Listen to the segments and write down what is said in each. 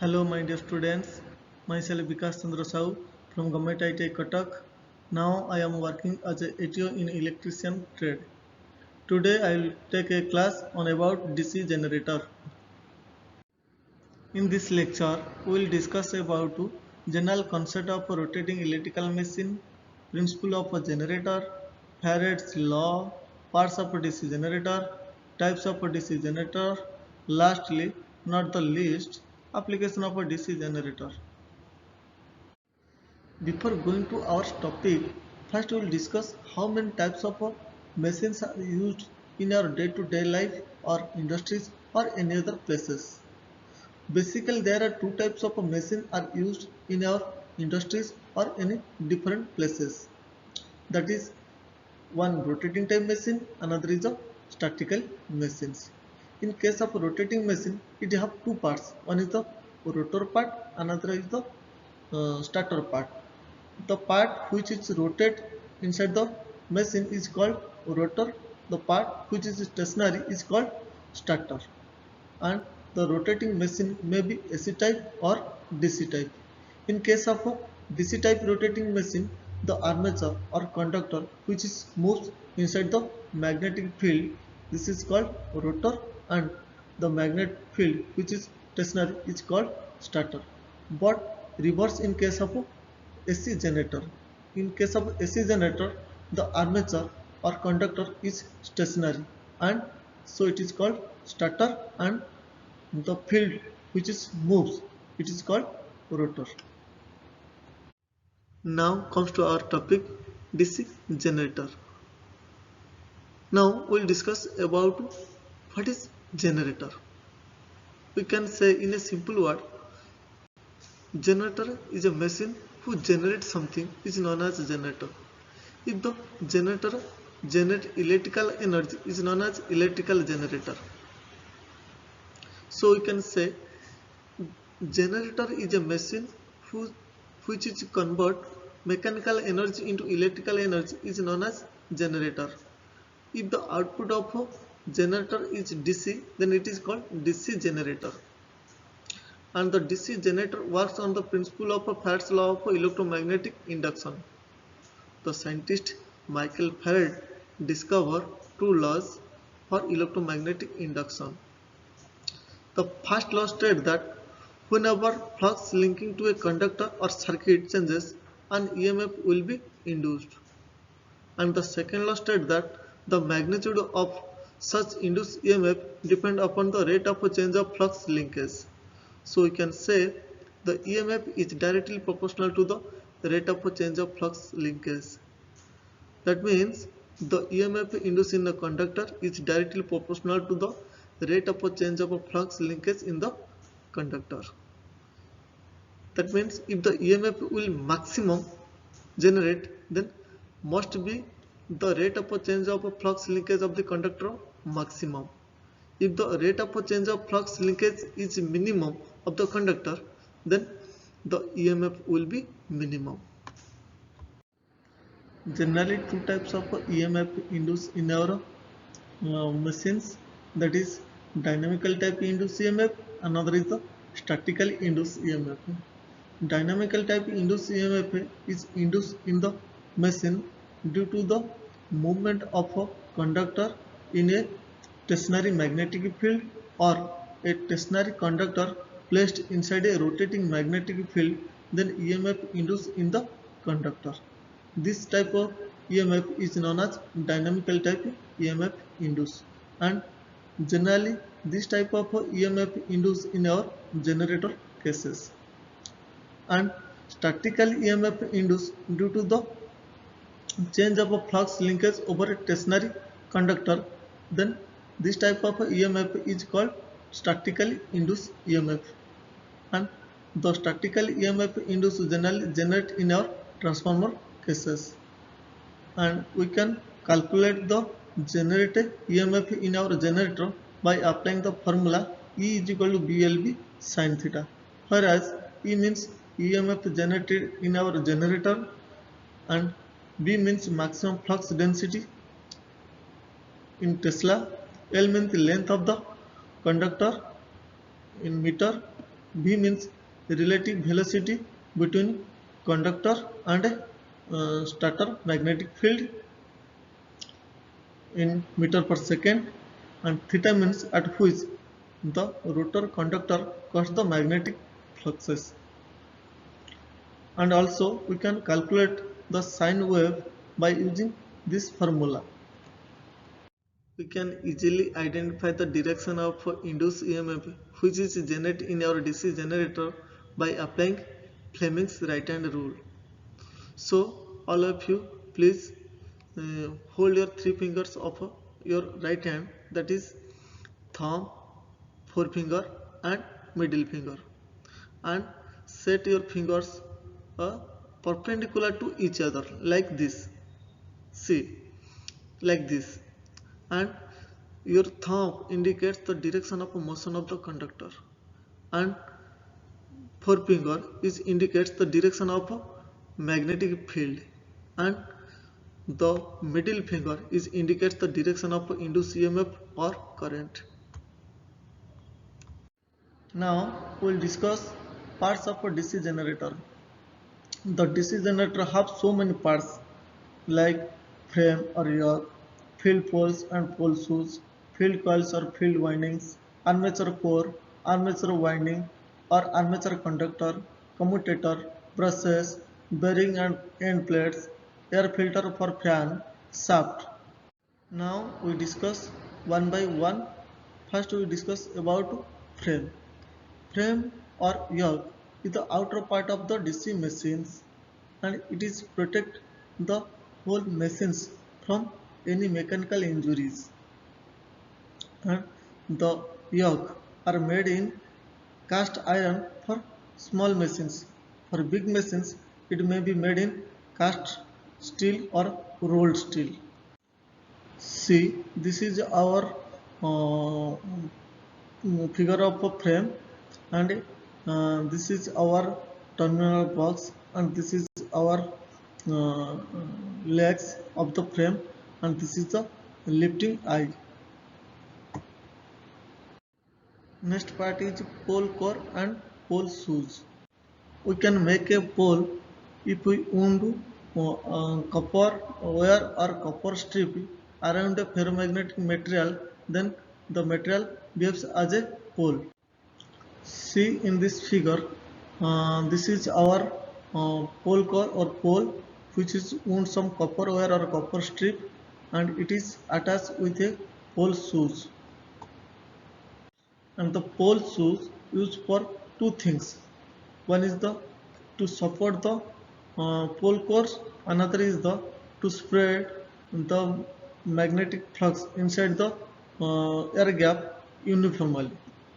Hello, my dear students. Myself Vikas Chandra Sahu from Government ITI Cuttack. Now I am working as a ATO in electrician trade. Today I will take a class on about DC generator. In this lecture, we will discuss about general concept of a rotating electrical machine, principle of a generator, Faraday's law, parts of a DC generator, types of a DC generator, lastly, not the least, application of a DC generator. Before going to our topic, first we will discuss how many types of machines are used in our day-to-day life or industries or any other places. Basically, there are two types of machines are used in our industries or any different places. That is one rotating type machine, another is a statical machines. In case of rotating machine, it have two parts. One is the rotor part, another is the stator part. The part which is rotate inside the machine is called rotor. The part which is stationary is called stator. And the rotating machine may be AC type or DC type. In case of a DC type rotating machine, the armature or conductor which is moves inside the magnetic field, this is called rotor, and the magnetic field which is stationary is called stator. But reverse in case of a AC generator. In case of AC generator, the armature or conductor is stationary, and so it is called stator, and the field which is moves, it is called rotor. Now comes to our topic, DC generator. Now we'll discuss about what is generator. We can say in a simple word, generator is a machine who generates something is known as generator. If the generator generates electrical energy is known as electrical generator. So we can say generator is a machine which is convert mechanical energy into electrical energy is known as generator. If the output of a generator is DC, then it is called DC generator. And the DC generator works on the principle of Faraday's law of electromagnetic induction. The scientist Michael Faraday discovered two laws for electromagnetic induction. The first law states that whenever flux linking to a conductor or circuit changes, an EMF will be induced. And the second law states that the magnitude of such induced EMF depends upon the rate of change of flux linkage. So we can say the EMF is directly proportional to the rate of change of flux linkage. That means the EMF induced in the conductor is directly proportional to the rate of change of flux linkage in the conductor. That means if the EMF will maximum generate, then must be the rate of change of flux linkage of the conductor maximum. If the rate of change of flux linkage is minimum of the conductor, then the EMF will be minimum. Generally, two types of EMF induced in our machines, that is dynamical type induced EMF, another is the statical induced EMF. Dynamical type induced EMF is induced in the machine due to the movement of a conductor in a stationary magnetic field or a stationary conductor placed inside a rotating magnetic field, then EMF induced in the conductor. This type of EMF is known as dynamical type EMF induced, and generally this type of EMF induced in our generator cases. And statical EMF induced due to the change of a flux linkage over a stationary conductor, then this type of EMF is called statically induced EMF. And the statical EMF induced generally generate in our transformer cases, and we can calculate the generated EMF in our generator by applying the formula E is equal to BLB sin theta, whereas E means EMF generated in our generator and B means maximum flux density in Tesla, L means the length of the conductor in meter, B means relative velocity between conductor and stator magnetic field in meter per second, and theta means at which the rotor conductor cuts the magnetic fluxes. And also we can calculate the sine wave by using this formula. We can easily identify the direction of induced EMF which is generated in our DC generator by applying Fleming's right hand rule. So all of you please hold your three fingers of your right hand, that is thumb, forefinger and middle finger, and set your fingers perpendicular to each other like this. See, like this, and your thumb indicates the direction of motion of the conductor, and forefinger is indicates the direction of magnetic field, and the middle finger is indicates the direction of induced EMF or current. Now we will discuss parts of a DC generator. The DC generator have so many parts like frame or yoke, field poles and pole shoes, field coils or field windings, armature core, armature winding or armature conductor, commutator, brushes, bearing and end plates, air filter for fan, shaft. Now we discuss one by one. First we discuss about frame. Frame or yoke is the outer part of the DC machines, and it is protect the whole machines from any mechanical injuries. And the yoke are made in cast iron for small machines. For big machines it may be made in cast steel or rolled steel. See, this is our figure of a frame, and this is our terminal box, and this is our uh, legs of the frame, and this is the lifting eye. Next part is pole core and pole shoes. We can make a pole if we wound copper wire or copper strip around a ferromagnetic material, then the material behaves as a pole. See in this figure, this is our pole core or pole, which is wound some copper wire or copper strip, and it is attached with a pole shoes. And the pole shoes used for two things. One is the to support the pole core, another is the to spread the magnetic flux inside the air gap uniformly,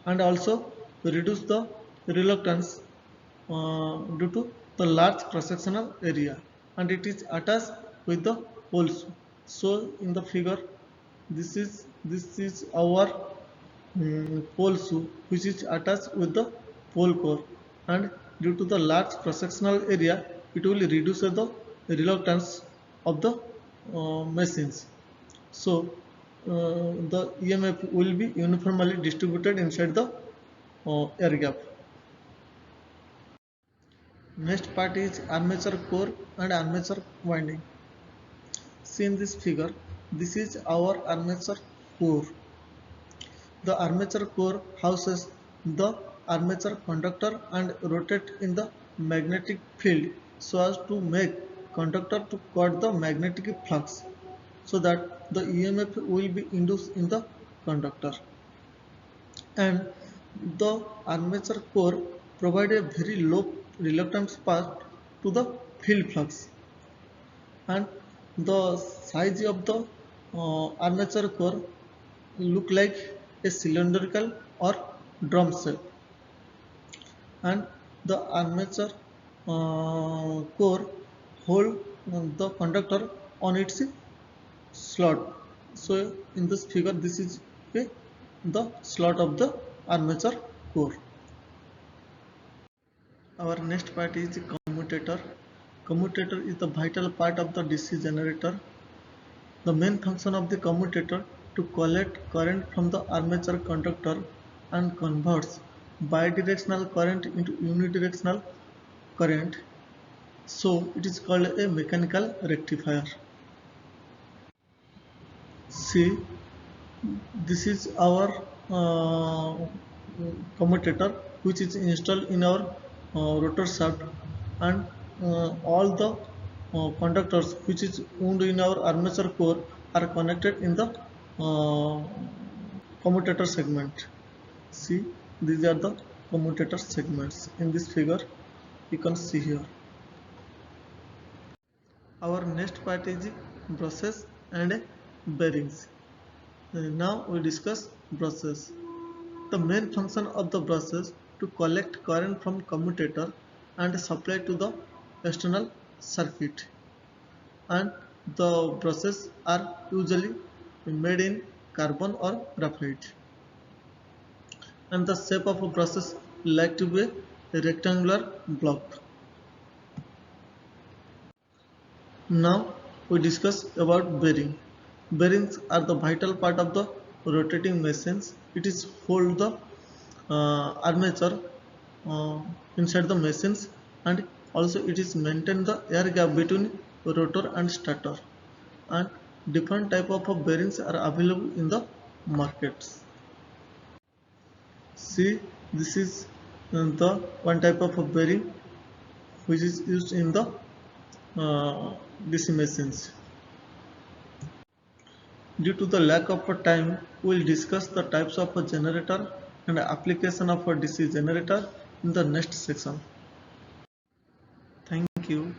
and also to reduce the reluctance due to the large cross-sectional area, and it is attached with the pole shoe. So in the figure, this is our pole shoe which is attached with the pole core, and due to the large cross-sectional area it will reduce the reluctance of the machines. So the EMF will be uniformly distributed inside the air gap. Next part is armature core and armature winding. See in this figure, this is our armature core. The armature core houses the armature conductor and rotate in the magnetic field so as to make conductor to cut the magnetic flux, so that the EMF will be induced in the conductor. And the armature core provide a very low reluctance path to the field flux, and the size of the armature core look like a cylindrical or drum shape, and the armature core hold the conductor on its slot. So in this figure, this is the slot of the armature core. Our next part is the commutator. Commutator is the vital part of the DC generator. The main function of the commutator to collect current from the armature conductor and converts bidirectional current into unidirectional current, so it is called a mechanical rectifier. See, this is our commutator which is installed in our rotor shaft, and all the conductors which is wound in our armature core are connected in the uh, commutator segment. See, these are the commutator segments in this figure you can see here. Our next part is brushes and bearings. Now we discuss brushes. The main function of the brushes to collect current from commutator and supply to the external circuit. And the brushes are usually made in carbon or graphite. And the shape of a brush is like to be a rectangular block. Now we discuss about bearing. Bearings are the vital part of the rotating machines. It is hold the armature uh, inside the machines, and also it is maintain the air gap between rotor and stator. And different type of bearings are available in the markets. See, this is the one type of a bearing which is used in the DC machines. Due to the lack of a time, we will discuss the types of a generator and application of a DC generator in the next section. Thank you.